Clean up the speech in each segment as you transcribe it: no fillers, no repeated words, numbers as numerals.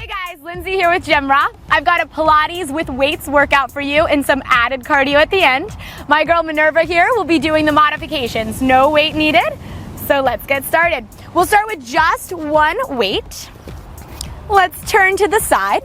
Hey guys, Lindsay here with GymRa. I've got a Pilates with weights workout for you and some added cardio at the end. My girl Minerva here will be doing the modifications. No weight needed, so let's get started. We'll start with just one weight. Let's turn to the side.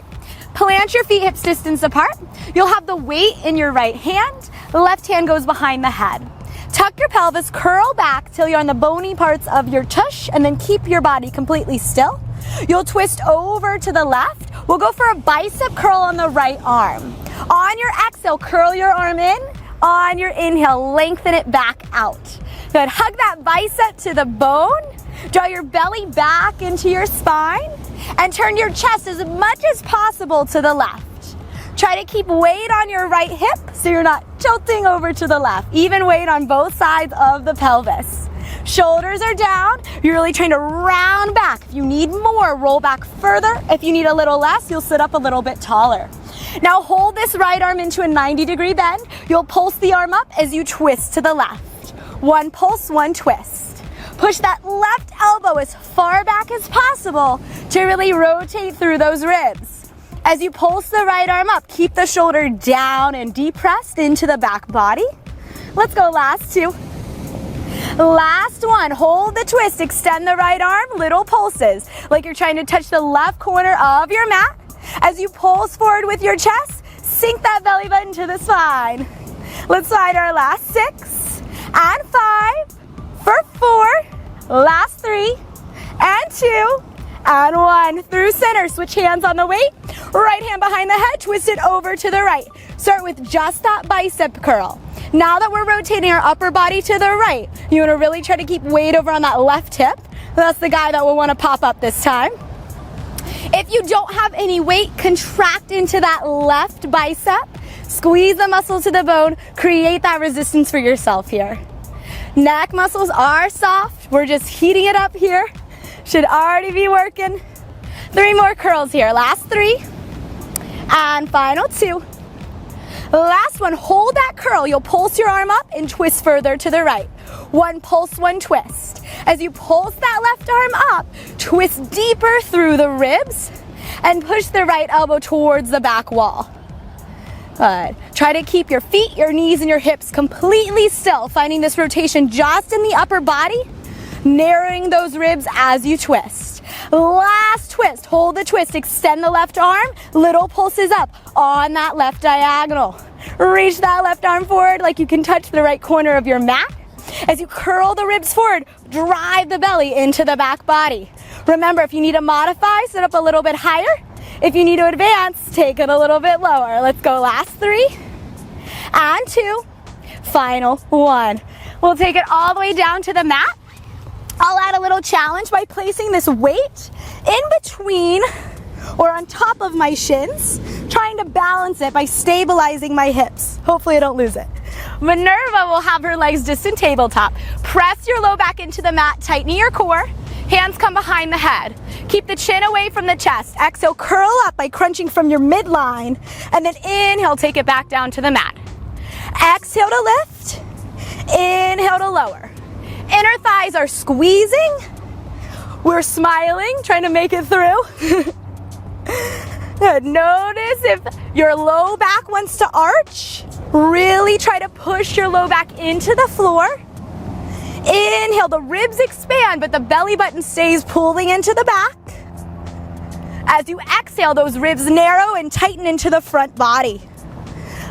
Plant your feet hips distance apart. You'll have the weight in your right hand. The left hand goes behind the head. Tuck your pelvis, curl back till you're on the bony parts of your tush, and then keep your body completely still. You'll twist over to the left. We'll go for a bicep curl on the right arm. On your exhale, curl your arm in. On your inhale, lengthen it back out. Good. Hug that bicep to the bone. Draw your belly back into your spine and turn your chest as much as possible to the left. Try to keep weight on your right hip so you're not tilting over to the left. Even weight on both sides of the pelvis. Shoulders are down. You're really trying to round back. If you need more, roll back further. If you need a little less, you'll sit up a little bit taller. Now hold this right arm into a 90-degree bend. You'll pulse the arm up as you twist to the left. One pulse, one twist. Push that left elbow as far back as possible to really rotate through those ribs. As you pulse the right arm up, keep the shoulder down and depressed into the back body. Let's go last two. Last one, hold the twist, extend the right arm, little pulses, like you're trying to touch the left corner of your mat. As you pulse forward with your chest, sink that belly button to the spine. Let's slide our last 6 and 5 for 4, last 3 and 2 and 1. Through center, switch hands on the weight, right hand behind the head, twist it over to the right. Start with just that bicep curl. Now that we're rotating our upper body to the right, you want to really try to keep weight over on that left hip. That's the guy that will want to pop up this time. If you don't have any weight, contract into that left bicep. Squeeze the muscle to the bone. Create that resistance for yourself here. Neck muscles are soft. We're just heating it up here. Should already be working. 3 more curls here. Last 3 and final 2. Last one, hold that curl. You'll pulse your arm up and twist further to the right. One pulse, one twist. As you pulse that left arm up, twist deeper through the ribs and push the right elbow towards the back wall. Good. Try to keep your feet, your knees, and your hips completely still, finding this rotation just in the upper body, narrowing those ribs as you twist. Last twist, hold the twist, extend the left arm, little pulses up on that left diagonal. Reach that left arm forward like you can touch the right corner of your mat. As you curl the ribs forward, drive the belly into the back body. Remember, if you need to modify, sit up a little bit higher. If you need to advance, take it a little bit lower. Let's go last 3 and 2, final 1. We'll take it all the way down to the mat. I'll add a little challenge by placing this weight in between or on top of my shins, trying to balance it by stabilizing my hips. Hopefully I don't lose it. Minerva will have her legs distant tabletop. Press your low back into the mat, tighten your core. Hands come behind the head. Keep the chin away from the chest. Exhale, curl up by crunching from your midline. And then inhale, take it back down to the mat. Exhale to lift. Inhale to lower. Inner thighs are squeezing. We're smiling, trying to make it through. Notice if your low back wants to arch. Really try to push your low back into the floor. Inhale, the ribs expand, but the belly button stays pulling into the back. As you exhale, those ribs narrow and tighten into the front body.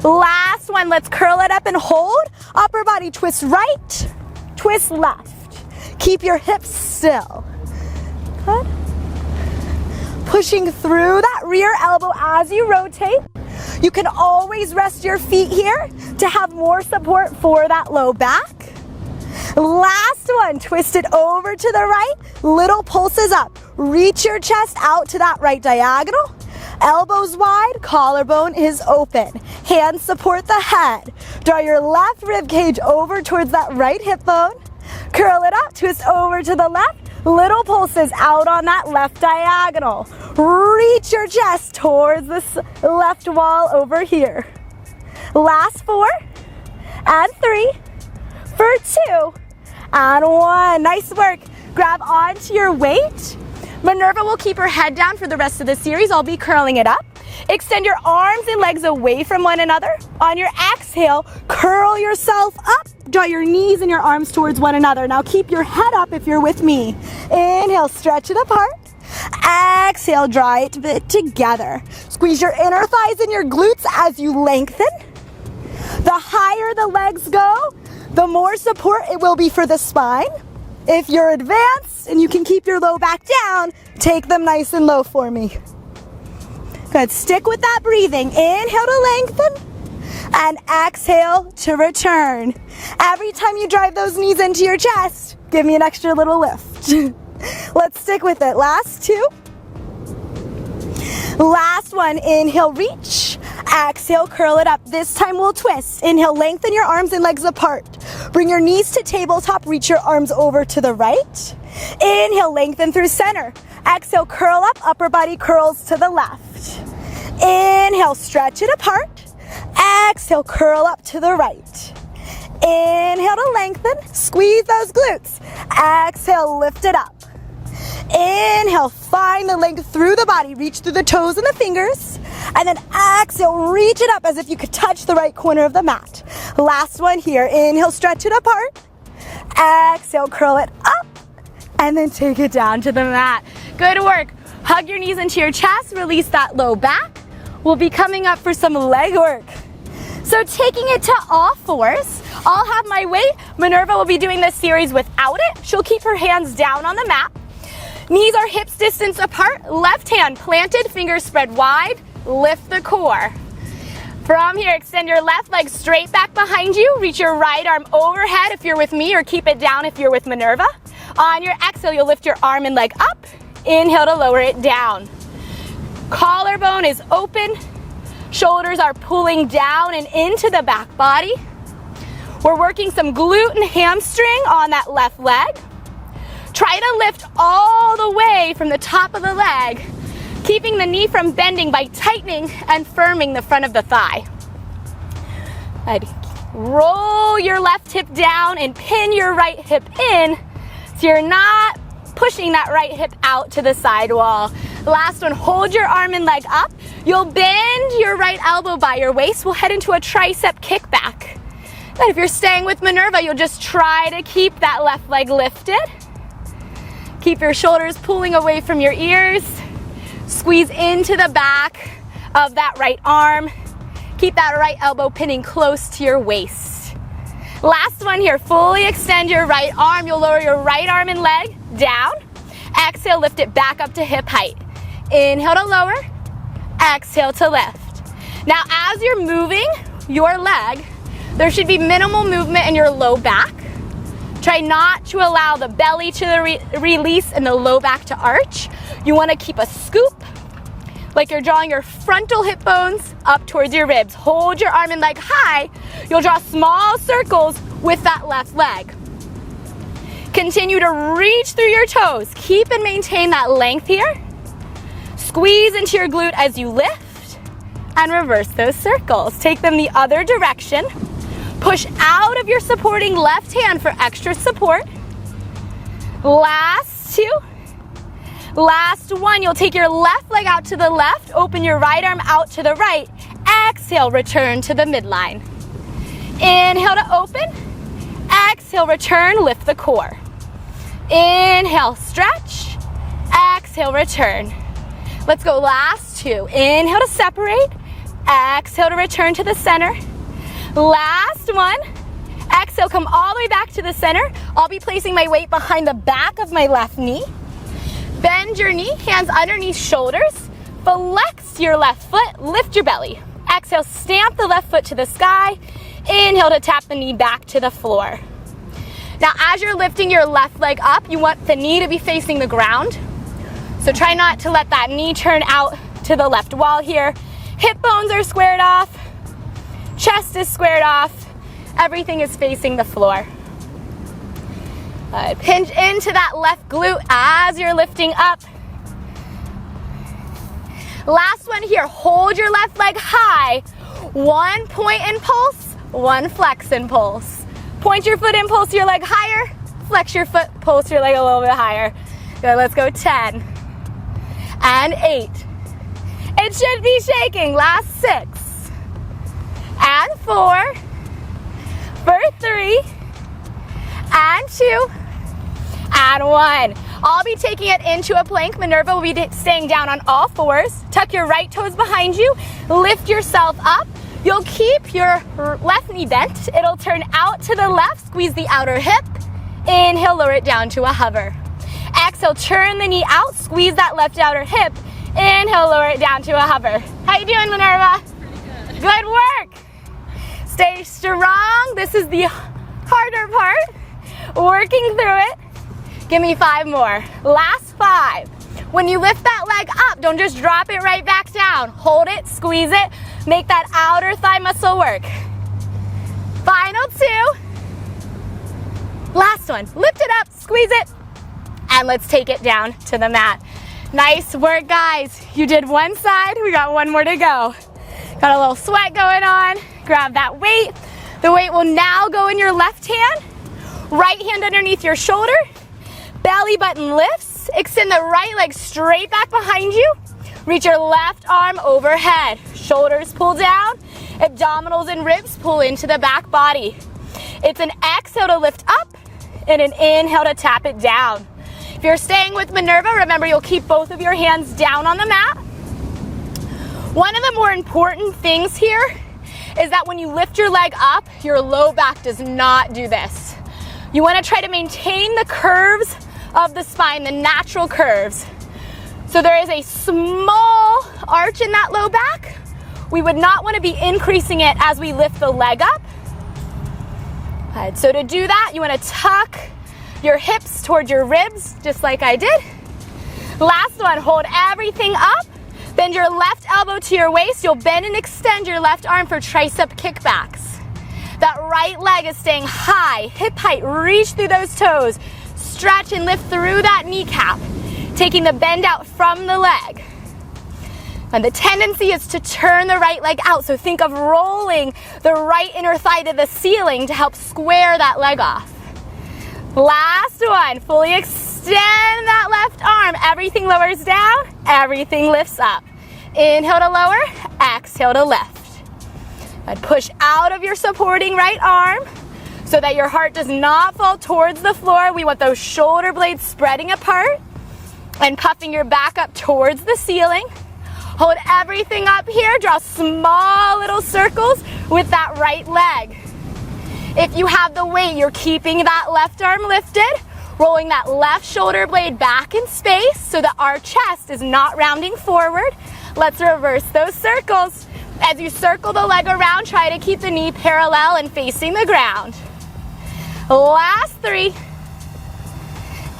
Last one, let's curl it up and hold. Upper body twist right. Twist left. Keep your hips still. Good. Pushing through that rear elbow as you rotate. You can always rest your feet here to have more support for that low back. Last one, twist it over to the right. Little pulses up. Reach your chest out to that right diagonal. Elbows wide, collarbone is open. Hands support the head. Draw your left rib cage over towards that right hip bone. Curl it up, twist over to the left. Little pulses out on that left diagonal. Reach your chest towards this left wall over here. Last 4 and 3 for 2 and 1. Nice work. Grab onto your weight. Minerva will keep her head down for the rest of the series. I'll be curling it up. Extend your arms and legs away from one another. On your exhale, curl yourself up. Draw your knees and your arms towards one another. Now keep your head up if you're with me. Inhale, stretch it apart. Exhale, draw it a bit together. Squeeze your inner thighs and your glutes as you lengthen. The higher the legs go, the more support it will be for the spine. If you're advanced and you can keep your low back down, take them nice and low for me. Good, stick with that breathing. Inhale to lengthen and exhale to return. Every time you drive those knees into your chest, give me an extra little lift. Let's stick with it. Last two. Last one. Inhale, reach. Exhale, curl it up. This time we'll twist. Inhale, lengthen your arms and legs apart. Bring your knees to tabletop. Reach your arms over to the right. Inhale, lengthen through center. Exhale, curl up. Upper body curls to the left. Inhale, stretch it apart. Exhale, curl up to the right. Inhale to lengthen. Squeeze those glutes. Exhale, lift it up. Inhale, find the length through the body. Reach through the toes and the fingers. And then exhale, reach it up as if you could touch the right corner of the mat. Last one here. Inhale, stretch it apart. Exhale, curl it up. And then take it down to the mat. Good work. Hug your knees into your chest. Release that low back. We'll be coming up for some leg work. So taking it to all fours, I'll have my weight. Minerva will be doing this series without it. She'll keep her hands down on the mat. Knees are hips distance apart. Left hand planted, fingers spread wide. Lift the core. From here, extend your left leg straight back behind you. Reach your right arm overhead if you're with me, or keep it down if you're with Minerva. On your exhale, you'll lift your arm and leg up. Inhale to lower it down. Collarbone is open. Shoulders are pulling down and into the back body. We're working some glute and hamstring on that left leg. Try to lift all the way from the top of the leg, keeping the knee from bending by tightening and firming the front of the thigh. Good. Roll your left hip down and pin your right hip in so you're not pushing that right hip out to the side wall. Last one, hold your arm and leg up. You'll bend your right elbow by your waist. We'll head into a tricep kickback. And if you're staying with Minerva, you'll just try to keep that left leg lifted. Keep your shoulders pulling away from your ears. Squeeze into the back of that right arm. Keep that right elbow pinning close to your waist. Last one here, fully extend your right arm. You'll lower your right arm and leg down. Exhale, lift it back up to hip height. Inhale to lower, exhale to lift. Now as you're moving your leg, there should be minimal movement in your low back. Try not to allow the belly to release and the low back to arch. You want to keep a scoop, like you're drawing your frontal hip bones up towards your ribs. Hold your arm and leg high. You'll draw small circles with that left leg. Continue to reach through your toes. Keep and maintain that length here. Squeeze into your glute as you lift and reverse those circles. Take them the other direction. Push out of your supporting left hand for extra support. Last two. Last one. You'll take your left leg out to the left. Open your right arm out to the right. Exhale, return to the midline. Inhale to open. Exhale, return, lift the core. Inhale, stretch. Exhale, return. Let's go last two. Inhale to separate. Exhale to return to the center. Last one. Exhale, come all the way back to the center. I'll be placing my weight behind the back of my left knee. Bend your knee, hands underneath shoulders. Flex your left foot, lift your belly. Exhale, stamp the left foot to the sky. Inhale to tap the knee back to the floor. Now as you're lifting your left leg up, you want the knee to be facing the ground. So try not to let that knee turn out to the left wall here. Hip bones are squared off. Chest is squared off. Everything is facing the floor. Pinch into that left glute as you're lifting up. Last one here. Hold your left leg high. One point and pulse, one flex and pulse. Point your foot and pulse your leg higher. Flex your foot, pulse your leg a little bit higher. Good, let's go 10, and 8. It should be shaking. Last 6 and 4 for 3 and 2 and 1. I'll be taking it into a plank. Minerva will be staying down on all 4s. Tuck your right toes behind you. Lift yourself up. You'll keep your left knee bent. It'll turn out to the left. Squeeze the outer hip. Inhale, lower it down to a hover. Exhale, turn the knee out. Squeeze that left outer hip. Inhale, lower it down to a hover. How you doing, Minerva? Pretty good. Good work. Stay strong. This is the harder part. Working through it. Give me 5 more. Last 5. When you lift that leg up, don't just drop it right back down. Hold it, squeeze it, make that outer thigh muscle work. Final 2. Last one. Lift it up, squeeze it, and let's take it down to the mat. Nice work, guys. You did one side, we got one more to go. Got a little sweat going on. Grab that weight. The weight will now go in your left hand. Right hand underneath your shoulder. Belly button lifts. Extend the right leg straight back behind you. Reach your left arm overhead. Shoulders pull down. Abdominals and ribs pull into the back body. It's an exhale to lift up and an inhale to tap it down. If you're staying with Minerva, remember you'll keep both of your hands down on the mat. One of the more important things here is that when you lift your leg up, your low back does not do this. You want to try to maintain the curves of the spine, the natural curves. So there is a small arch in that low back. We would not want to be increasing it as we lift the leg up. So to do that, you want to tuck your hips towards your ribs, just like I did. Last one, hold everything up. Bend your left elbow to your waist. You'll bend and extend your left arm for tricep kickbacks. That right leg is staying high, hip height, reach through those toes. Stretch and lift through that kneecap, taking the bend out from the leg. And the tendency is to turn the right leg out, so think of rolling the right inner thigh to the ceiling to help square that leg off. Last one, fully extend that left arm. Everything lowers down, everything lifts up. Inhale to lower, exhale to lift. And push out of your supporting right arm so that your heart does not fall towards the floor. We want those shoulder blades spreading apart and puffing your back up towards the ceiling. Hold everything up here. Draw small little circles with that right leg. If you have the weight, you're keeping that left arm lifted, rolling that left shoulder blade back in space so that our chest is not rounding forward. Let's reverse those circles. As you circle the leg around, try to keep the knee parallel and facing the ground. Last 3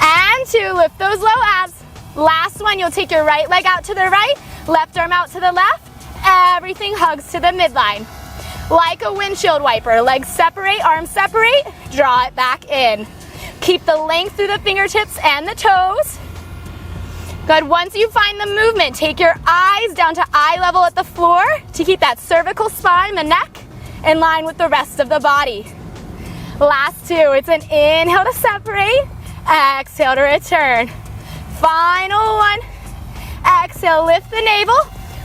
and 2, lift those low abs. Last one, you'll take your right leg out to the right, left arm out to the left. Everything hugs to the midline. Like a windshield wiper, legs separate, arms separate, draw it back in. Keep the length through the fingertips and the toes. Good, once you find the movement, take your eyes down to eye level at the floor to keep that cervical spine, the neck, in line with the rest of the body. Last 2, it's an inhale to separate, exhale to return. Final 1, exhale, lift the navel,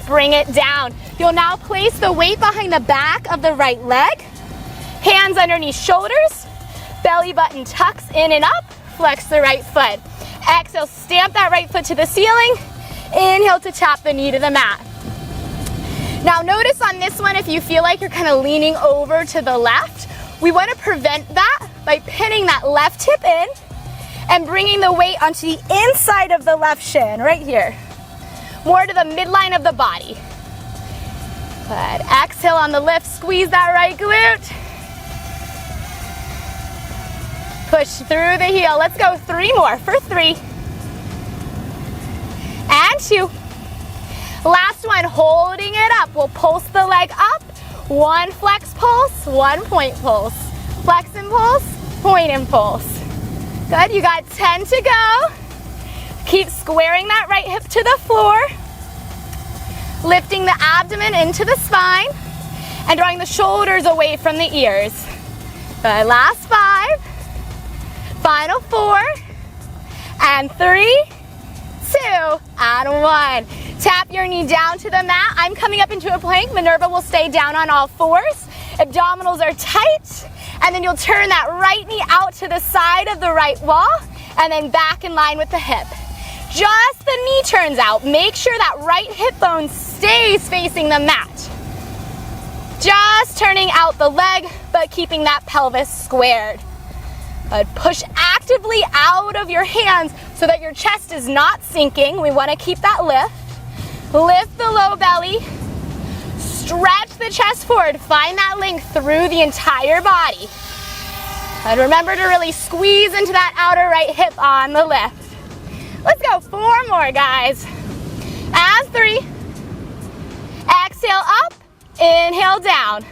bring it down. You'll now place the weight behind the back of the right leg, hands underneath shoulders, belly button tucks in and up, flex the right foot. Exhale, stamp that right foot to the ceiling. Inhale to tap the knee to the mat. Now notice on this one, if you feel like you're kind of leaning over to the left, we want to prevent that by pinning that left hip in and bringing the weight onto the inside of the left shin, right here. More to the midline of the body. Good. Exhale on the lift, squeeze that right glute. Push through the heel. Let's go 3 more for 3 and 2. Last one, holding it up. We'll pulse the leg up. 1 flex pulse, 1 point pulse. Flex and pulse, point and pulse. Good, you got 10 to go. Keep squaring that right hip to the floor. Lifting the abdomen into the spine and drawing the shoulders away from the ears. Good, last 5. Final 4 and 3, 2, and 1. Tap your knee down to the mat. I'm coming up into a plank. Minerva will stay down on all fours. Abdominals are tight. And then you'll turn that right knee out to the side of the right wall and then back in line with the hip. Just the knee turns out. Make sure that right hip bone stays facing the mat. Just turning out the leg, but keeping that pelvis squared. Good. Push actively out of your hands so that your chest is not sinking. We want to keep that lift. Lift the low belly. Stretch the chest forward. Find that length through the entire body. And remember to really squeeze into that outer right hip on the lift. Let's go 4 more, guys. And 3. Exhale up, inhale down.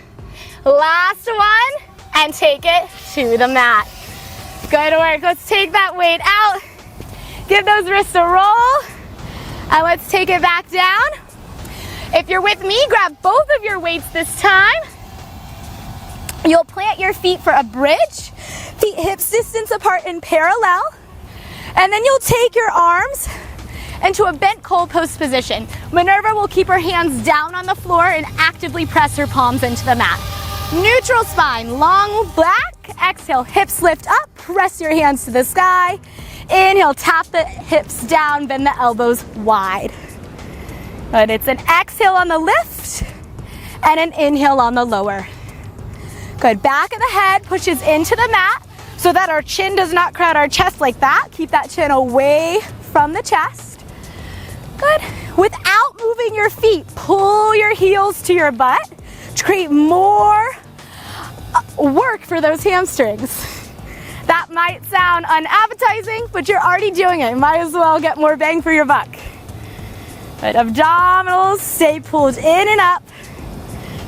Last one, and take it to the mat. Good work. Let's take that weight out. Give those wrists a roll. And let's take it back down. If you're with me, grab both of your weights this time. You'll plant your feet for a bridge. Feet hips distance apart in parallel. And then you'll take your arms into a bent cold post position. Minerva will keep her hands down on the floor and actively press her palms into the mat. Neutral spine, long back. Exhale, hips lift up. Press your hands to the sky. Inhale, tap the hips down, bend the elbows wide. Good. It's an exhale on the lift and an inhale on the lower. Good. Back of the head pushes into the mat so that our chin does not crowd our chest like that. Keep that chin away from the chest. Good. Without moving your feet, pull your heels to your butt to create more work for those hamstrings. That might sound unappetizing, but you're already doing it. Might as well get more bang for your buck. Good. Abdominals stay pulled in and up.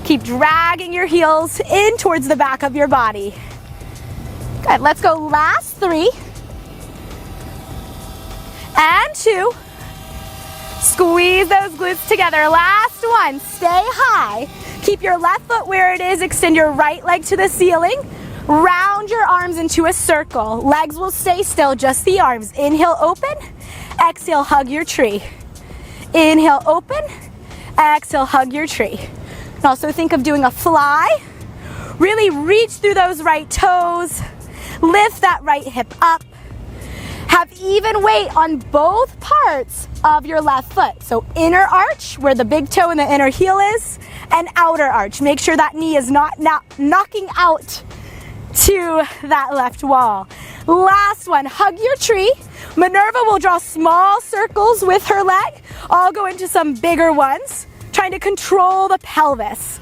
Keep dragging your heels in towards the back of your body. Good. Let's go last 3. And 2. Squeeze those glutes together. Last 1. Stay high. Keep your left foot where it is. Extend your right leg to the ceiling. Round your arms into a circle. Legs will stay still, just the arms. Inhale, open. Exhale, hug your tree. Inhale, open. Exhale, hug your tree. And also think of doing a fly. Really reach through those right toes. Lift that right hip up. Have even weight on both parts of your left foot. So inner arch, where the big toe and the inner heel is, and outer arch. Make sure that knee is not knocking out to that left wall. Last one, hug your tree. Minerva will draw small circles with her leg. I'll go into some bigger ones, trying to control the pelvis.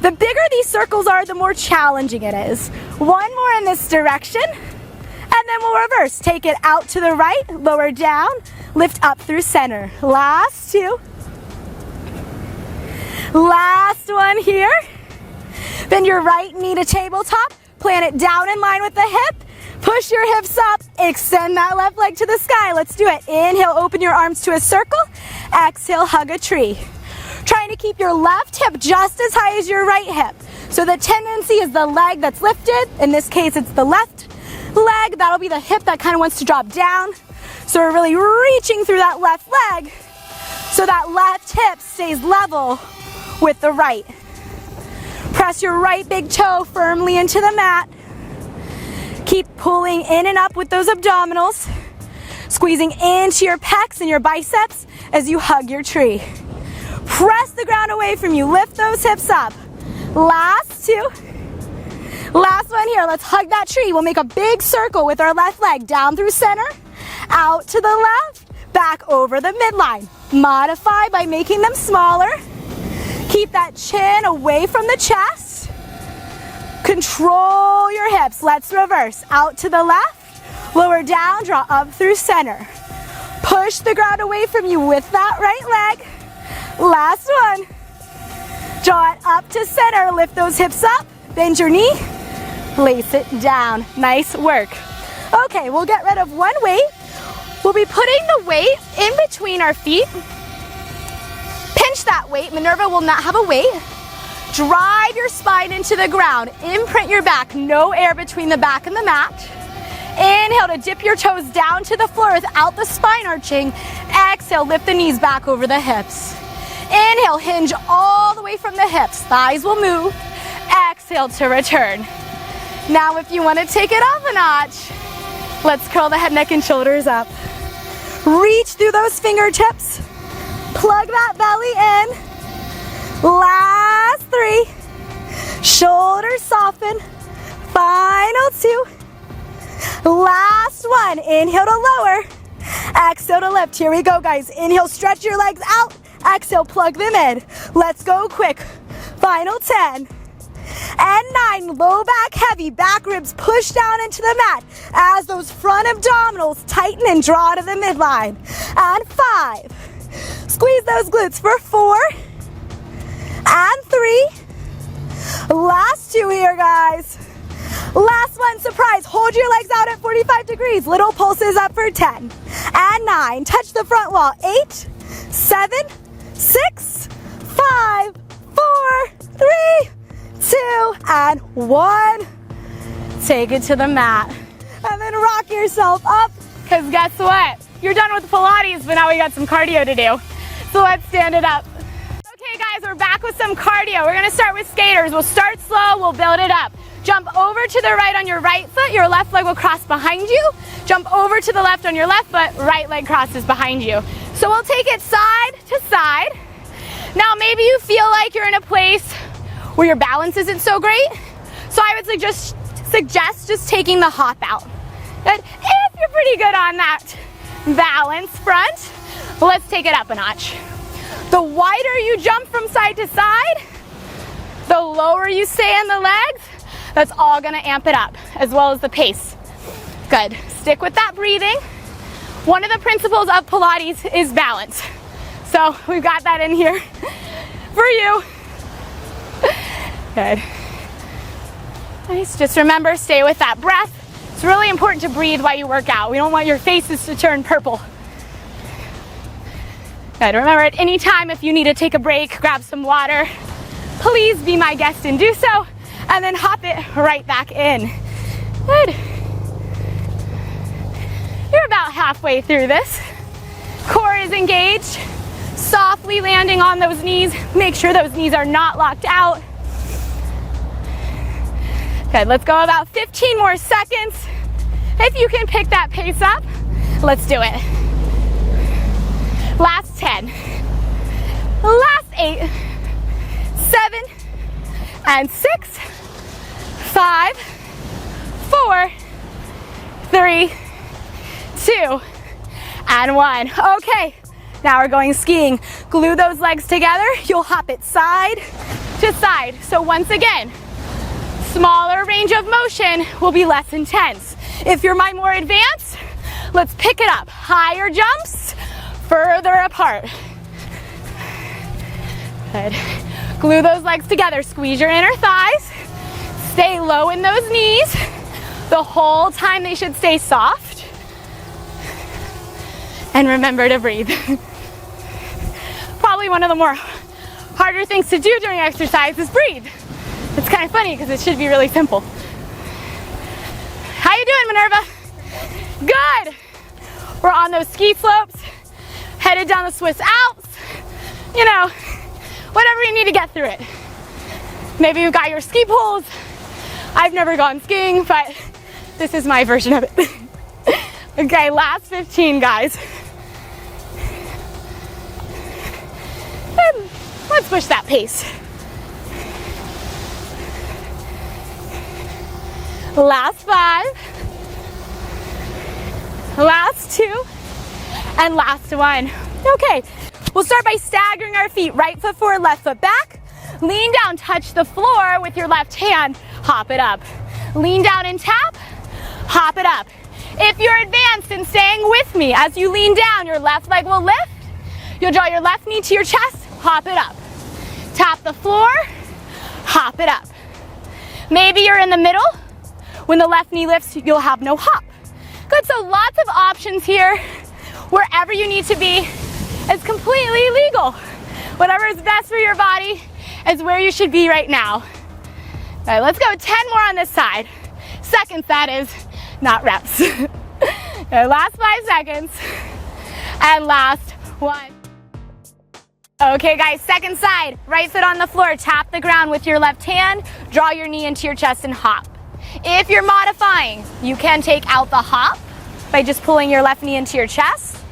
The bigger these circles are, the more challenging it is. One more in this direction, and then we'll reverse. Take it out to the right, lower down, lift up through center. Last 2. Last one here. Bend your right knee to tabletop. Plant it down in line with the hip. Push your hips up. Extend that left leg to the sky. Let's do it. Inhale, open your arms to a circle. Exhale, hug a tree. Trying to keep your left hip just as high as your right hip. So the tendency is the leg that's lifted. In this case, it's the left leg. That'll be the hip that kind of wants to drop down. So we're really reaching through that left leg so that left hip stays level with the right. Press your right big toe firmly into the mat. Keep pulling in and up with those abdominals. Squeezing into your pecs and your biceps as you hug your tree. Press the ground away from you. Lift those hips up. Last 2. Last one here. Let's hug that tree. We'll make a big circle with our left leg down through center, out to the left, back over the midline. Modify by making them smaller. Keep that chin away from the chest. Control your hips. Let's reverse. Out to the left, lower down, draw up through center. Push the ground away from you with that right leg. Last one. Draw it up to center. Lift those hips up. Bend your knee. Place it down. Nice work. Okay, we'll get rid of one weight. We'll be putting the weight in between our feet. Pinch that weight. Minerva will not have a weight. Drive your spine into the ground. Imprint your back. No air between the back and the mat. Inhale to dip your toes down to the floor without the spine arching. Exhale, lift the knees back over the hips. Inhale, hinge all the way from the hips. Thighs will move. Exhale to return. Now if you want to take it up a notch, let's curl the head, neck, and shoulders up. Reach through those fingertips. Plug that belly in. Last 3. Shoulders soften. Final 2. Last 1. Inhale to lower. Exhale to lift. Here we go, guys. Inhale, stretch your legs out. Exhale, plug them in. Let's go quick. Final 10. And 9, low back heavy, back ribs push down into the mat as those front abdominals tighten and draw to the midline. And 5, squeeze those glutes for 4, and 3, last 2 here, guys. Last 1, surprise, hold your legs out at 45 degrees, little pulses up for 10, and 9, touch the front wall, 8, 7, 6, 5, 4, 3, 2, and 1. Take it to the mat. And then rock yourself up, because guess what? You're done with Pilates, but now we got some cardio to do. So let's stand it up. Okay guys, we're back with some cardio. We're gonna start with skaters. We'll start slow, we'll build it up. Jump over to the right on your right foot, your left leg will cross behind you. Jump over to the left on your left foot, right leg crosses behind you. So we'll take it side to side. Now maybe you feel like you're in a place where your balance isn't so great. So I would suggest just taking the hop out. But if you're pretty good on that balance front, let's take it up a notch. The wider you jump from side to side, the lower you stay in the legs. That's all gonna amp it up, as well as the pace. Good, stick with that breathing. One of the principles of Pilates is balance. So we've got that in here for you. Good. Nice, just remember, stay with that breath. It's really important to breathe while you work out. We don't want your faces to turn purple. Good, remember at any time if you need to take a break, grab some water, please be my guest and do so, and then hop it right back in. Good. You're about halfway through this. Core is engaged. Softly landing on those knees. Make sure those knees are not locked out. Good, let's go about 15 more seconds. If you can pick that pace up, let's do it. Last 10. Last 8. 7. And 6. 5. 4. 3. 2. And 1. Okay. Now we're going skiing. Glue those legs together. You'll hop it side to side. So once again, smaller range of motion will be less intense. If you're my more advanced, let's pick it up. Higher jumps, further apart. Good. Glue those legs together. Squeeze your inner thighs. Stay low in those knees. The whole time they should stay soft. And remember to breathe. Probably one of the more harder things to do during exercise is breathe. It's kind of funny because it should be really simple. How you doing, Minerva? Good. We're on those ski slopes, headed down the Swiss Alps. You know, whatever you need to get through it. Maybe you've got your ski poles. I've never gone skiing, but this is my version of it. Okay, last 15, guys. And let's push that pace. Last 5. Last 2. And last 1. Okay, we'll start by staggering our feet. Right foot forward, left foot back. Lean down, touch the floor with your left hand. Hop it up. Lean down and tap. Hop it up. If you're advanced and staying with me, as you lean down, your left leg will lift. You'll draw your left knee to your chest. Hop it up. Tap the floor. Hop it up. Maybe you're in the middle. When the left knee lifts, you'll have no hop. Good, so lots of options here. Wherever you need to be is completely legal. Whatever is best for your body is where you should be right now. All right, let's go 10 more on this side. Seconds, that is, not reps. Okay, last 5 seconds. And last one. Okay guys, second side, right foot on the floor, tap the ground with your left hand, draw your knee into your chest and hop. If you're modifying, you can take out the hop by just pulling your left knee into your chest.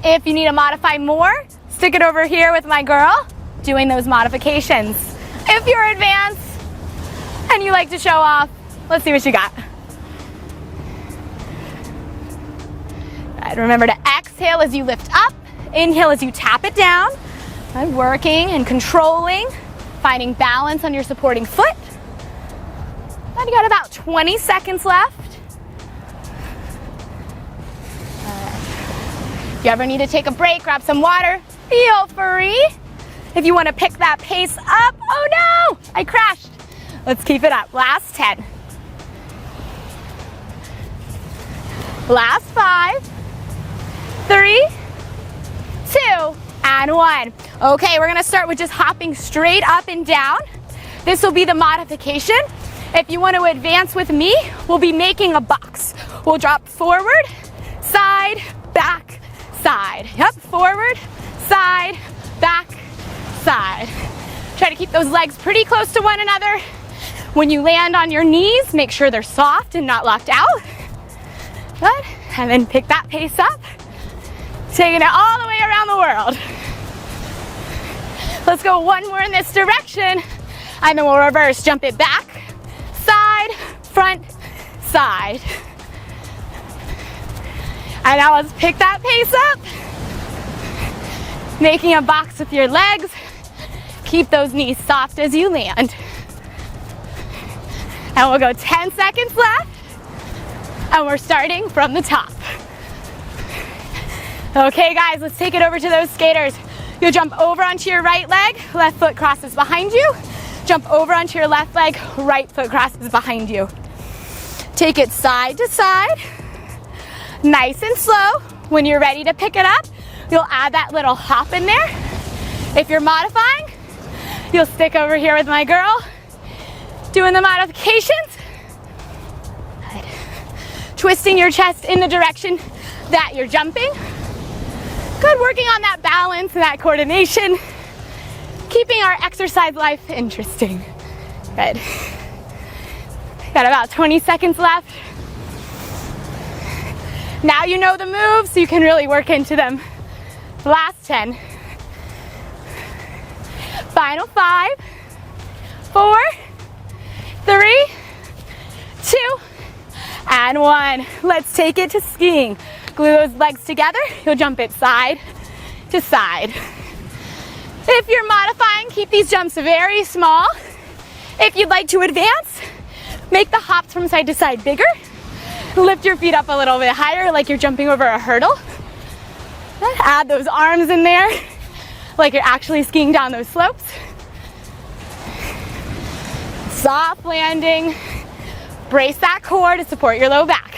If you need to modify more, stick it over here with my girl, doing those modifications. If you're advanced and you like to show off, let's see what you got. Good. Remember to exhale as you lift up, inhale as you tap it down. Good. Working and controlling, finding balance on your supporting foot. And you got about 20 seconds left. If you ever need to take a break, grab some water, feel free. If you want to pick that pace up, oh no, I crashed. Let's keep it up. Last 10. Last 5, 3, 2, and 1. Okay, we're gonna start with just hopping straight up and down. This will be the modification. If you want to advance with me, we'll be making a box. We'll drop forward, side, back, side. Yep, forward, side, back, side. Try to keep those legs pretty close to one another. When you land on your knees, make sure they're soft and not locked out. Good. And then pick that pace up. Taking it all the way around the world. Let's go one more in this direction. And then we'll reverse, jump it back, side, front, side. And now let's pick that pace up. Making a box with your legs. Keep those knees soft as you land. And we'll go 10 seconds left. And we're starting from the top. Okay guys, let's take it over to those skaters. You'll jump over onto your right leg, left foot crosses behind you. Jump over onto your left leg, right foot crosses behind you. Take it side to side, nice and slow. When you're ready to pick it up, you'll add that little hop in there. If you're modifying, you'll stick over here with my girl, doing the modifications. Good. Twisting your chest in the direction that you're jumping. Good, working on that balance and that coordination. Keeping our exercise life interesting. Good. Got about 20 seconds left. Now you know the moves, so you can really work into them. Last 10. Final 5, 4, 3, 2, and 1. Let's take it to skiing. Glue those legs together. You'll jump it side to side. If you're modifying, keep these jumps very small. If you'd like to advance, make the hops from side to side bigger. Lift your feet up a little bit higher like you're jumping over a hurdle. Add those arms in there like you're actually skiing down those slopes. Soft landing. Brace that core to support your low back.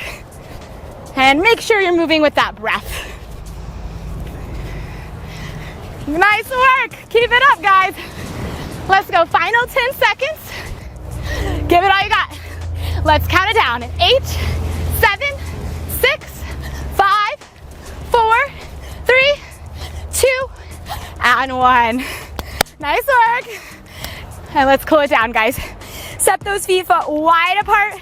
And make sure you're moving with that breath. Nice work. Keep it up, guys. Let's go. Final 10 seconds. Give it all you got. Let's count it down. 8, 7, 6, 5, 4, 3, 2, and 1. Nice work. And let's cool it down, guys. Step those feet foot wide apart.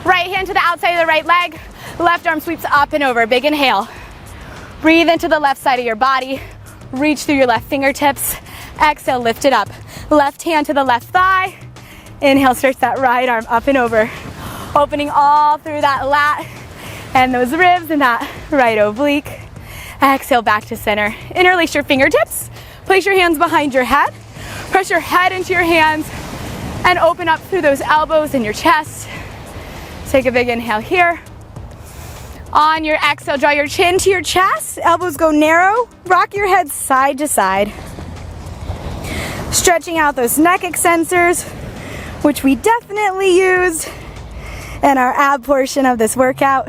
Right hand to the outside of the right leg. Left arm sweeps up and over. Big inhale. Breathe into the left side of your body. Reach through your left fingertips. Exhale, lift it up. Left hand to the left thigh. Inhale, stretch that right arm up and over. Opening all through that lat and those ribs and that right oblique. Exhale, back to center. Interlace your fingertips. Place your hands behind your head. Press your head into your hands and open up through those elbows and your chest. Take a big inhale here. On your exhale, draw your chin to your chest. Elbows go narrow. Rock your head side to side. Stretching out those neck extensors, which we definitely used in our ab portion of this workout.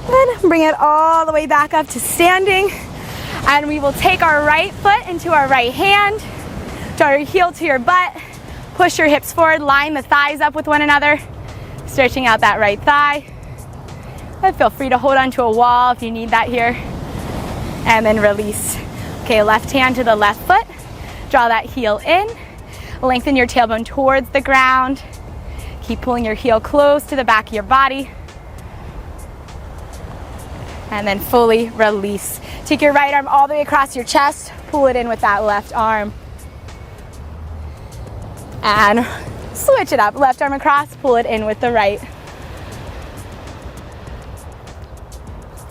Then bring it all the way back up to standing. And we will take our right foot into our right hand. Draw your heel to your butt. Push your hips forward. Line the thighs up with one another. Stretching out that right thigh. And feel free to hold onto a wall if you need that here. and then release. Okay, left hand to the left foot. Draw that heel in. Lengthen your tailbone towards the ground. Keep pulling your heel close to the back of your body. And then fully release. Take your right arm all the way across your chest. Pull it in with that left arm. And switch it up. Left arm across, pull it in with the right.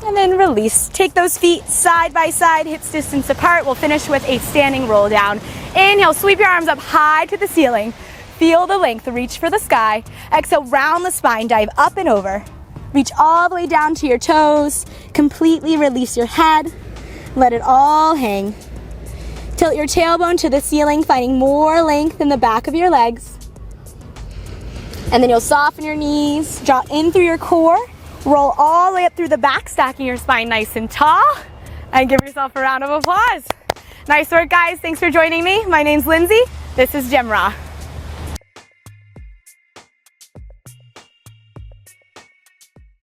And then release. Take those feet side by side, hips distance apart. We'll finish with a standing roll down. Inhale, sweep your arms up high to the ceiling. Feel the length, reach for the sky. Exhale, round the spine, dive up and over. Reach all the way down to your toes. Completely release your head. Let it all hang. Tilt your tailbone to the ceiling, finding more length in the back of your legs. And then you'll soften your knees, draw in through your core. Roll all the way up through the back, stacking your spine nice and tall. And give yourself a round of applause. Nice work, guys. Thanks for joining me. My name's Lindsay. This is GymRa.